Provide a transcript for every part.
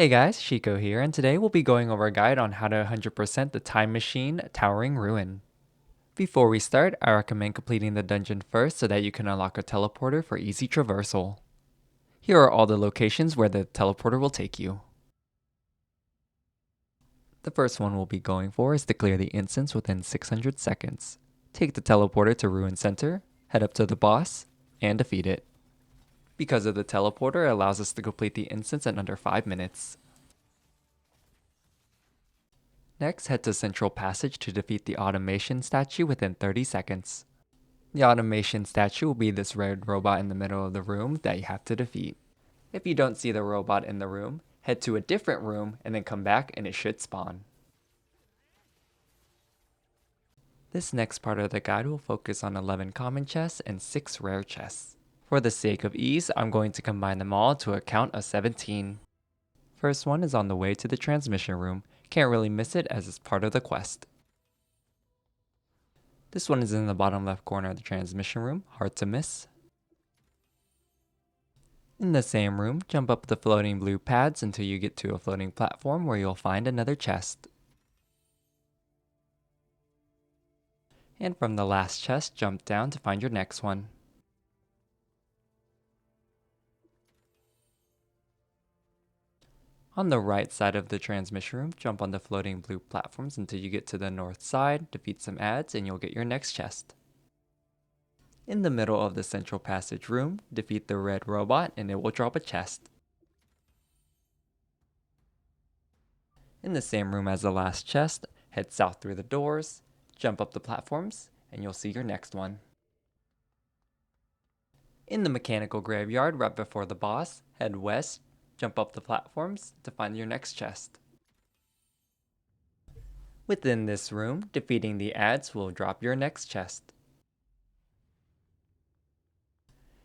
Hey guys, Shiko here, and today we'll be going over a guide on how to 100% the Time Machine Towering Ruin. Before we start, I recommend completing the dungeon first so that you can unlock a teleporter for easy traversal. Here are all the locations where the teleporter will take you. The first one we'll be going for is to clear the instance within 600 seconds. Take the teleporter to Ruin Center, head up to the boss, and defeat it. Because of the teleporter, it allows us to complete the instance in under 5 minutes. Next, head to Central Passage to defeat the automation statue within 30 seconds. The automation statue will be this red robot in the middle of the room that you have to defeat. If you don't see the robot in the room, head to a different room and then come back and it should spawn. This next part of the guide will focus on 11 common chests and 6 rare chests. For the sake of ease, I'm going to combine them all to a count of 17. First one is on the way to the transmission room. Can't really miss it as it's part of the quest. This one is in the bottom left corner of the transmission room, hard to miss. In the same room, jump up the floating blue pads until you get to a floating platform where you'll find another chest. And from the last chest, jump down to find your next one. On the right side of the transmission room, jump on the floating blue platforms until you get to the north side, defeat some adds, and you'll get your next chest. In the middle of the central passage room, defeat the red robot and it will drop a chest. In the same room as the last chest, head south through the doors, jump up the platforms, and you'll see your next one. In the mechanical graveyard right before the boss, head west, jump up the platforms to find your next chest. Within this room, defeating the adds will drop your next chest.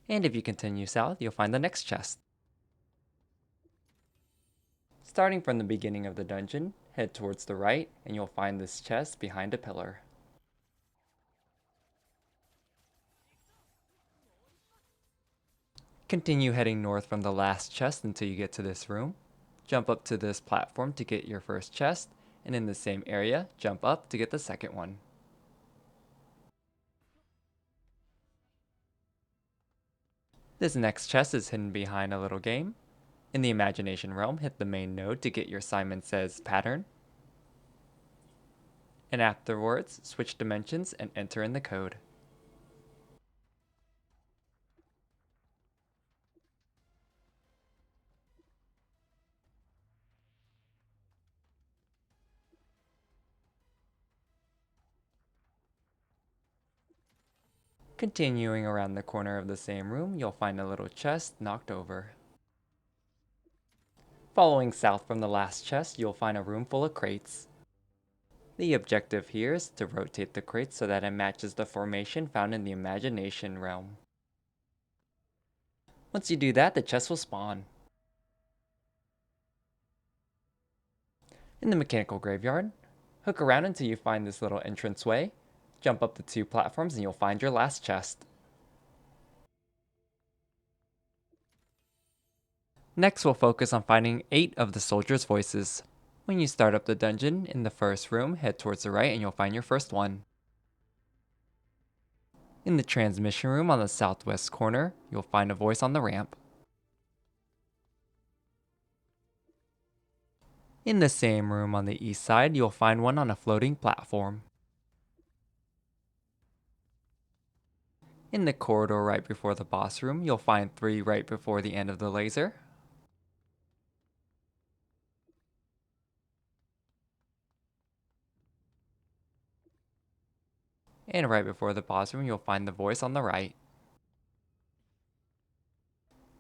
And if you continue south, you'll find the next chest. Starting from the beginning of the dungeon, head towards the right and you'll find this chest behind a pillar. Continue heading north from the last chest until you get to this room. Jump up to this platform to get your first chest, and in the same area, jump up to get the second one. This next chest is hidden behind a little game. In the imagination realm, hit the main node to get your Simon Says pattern. And afterwards, switch dimensions and enter in the code. Continuing around the corner of the same room, you'll find a little chest knocked over. Following south from the last chest, you'll find a room full of crates. The objective here is to rotate the crates so that it matches the formation found in the imagination realm. Once you do that, the chest will spawn. In the mechanical graveyard, hook around until you find this little entranceway, jump up the 2 platforms and you'll find your last chest. Next, we'll focus on finding 8 of the soldiers' voices. When you start up the dungeon, in the first room, head towards the right and you'll find your first one. In the transmission room on the southwest corner, you'll find a voice on the ramp. In the same room on the east side, you'll find one on a floating platform. In the corridor right before the boss room, you'll find 3 right before the end of the laser. And right before the boss room, you'll find the voice on the right.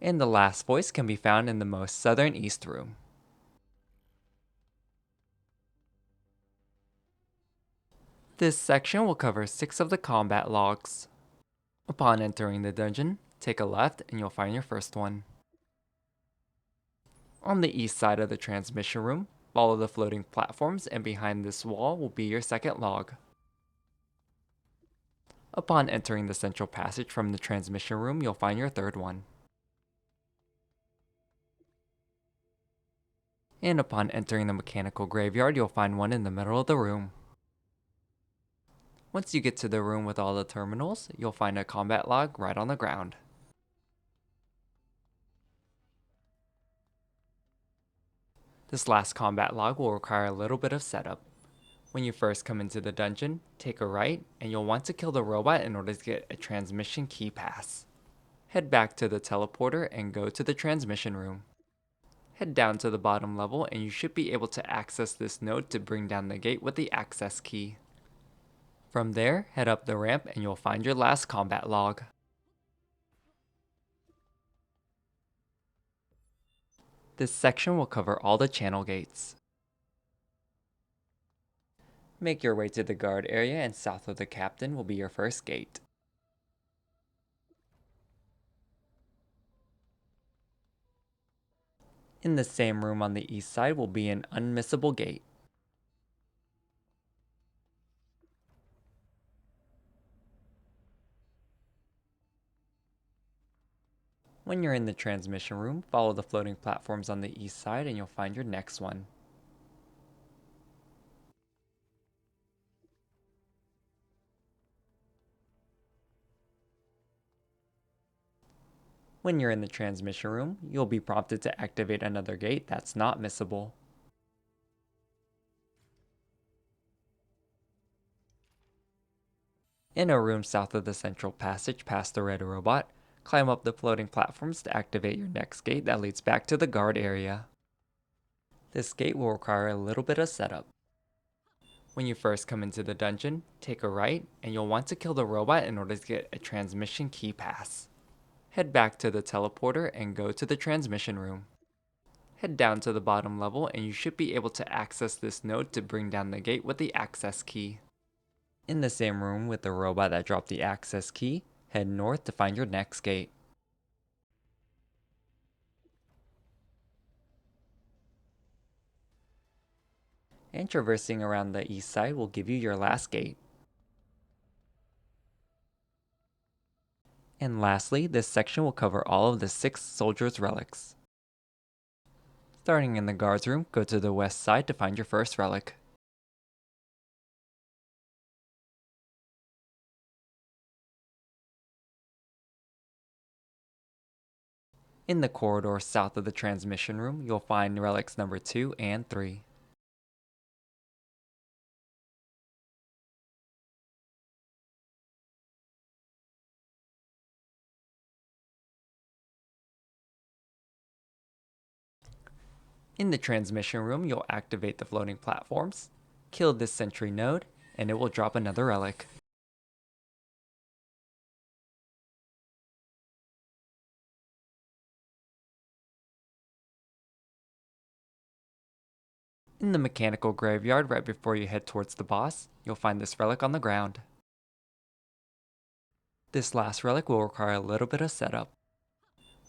And the last voice can be found in the most southern east room. This section will cover 6 of the combat logs. Upon entering the dungeon, take a left and you'll find your first one. On the east side of the transmission room, follow the floating platforms and behind this wall will be your second log. Upon entering the central passage from the transmission room, you'll find your third one. And upon entering the mechanical graveyard, you'll find one in the middle of the room. Once you get to the room with all the terminals, you'll find a combat log right on the ground. This last combat log will require a little bit of setup. When you first come into the dungeon, take a right, and you'll want to kill the robot in order to get a transmission key pass. Head back to the teleporter and go to the transmission room. Head down to the bottom level and you should be able to access this node to bring down the gate with the access key. From there, head up the ramp and you'll find your last combat log. This section will cover all the channel gates. Make your way to the guard area and south of the captain will be your first gate. In the same room on the east side will be an unmissable gate. When you're in the transmission room, follow the floating platforms on the east side and you'll find your next one. When you're in the transmission room, you'll be prompted to activate another gate that's not missable. In a room south of the central passage past the red robot, climb up the floating platforms to activate your next gate that leads back to the guard area. This gate will require a little bit of setup. When you first come into the dungeon, take a right, and you'll want to kill the robot in order to get a transmission key pass. Head back to the teleporter and go to the transmission room. Head down to the bottom level and you should be able to access this node to bring down the gate with the access key. In the same room with the robot that dropped the access key, head north to find your next gate. And traversing around the east side will give you your last gate. And lastly, this section will cover all of the 6 Soldiers Relics. Starting in the guards room, go to the west side to find your first relic. In the corridor south of the transmission room, you'll find relics number 2 and 3. In the transmission room, you'll activate the floating platforms, kill this sentry node, and it will drop another relic. In the mechanical graveyard right before you head towards the boss, you'll find this relic on the ground. This last relic will require a little bit of setup.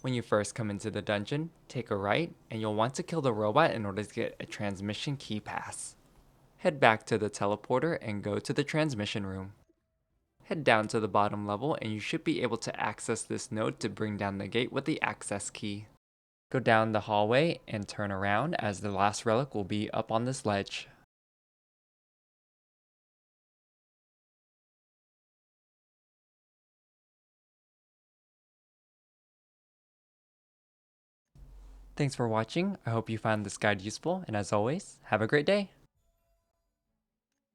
When you first come into the dungeon, take a right, and you'll want to kill the robot in order to get a transmission key pass. Head back to the teleporter and go to the transmission room. Head down to the bottom level and you should be able to access this node to bring down the gate with the access key. Go down the hallway and turn around as the last relic will be up on this ledge. Thanks for watching. I hope you found this guide useful, and as always, have a great day.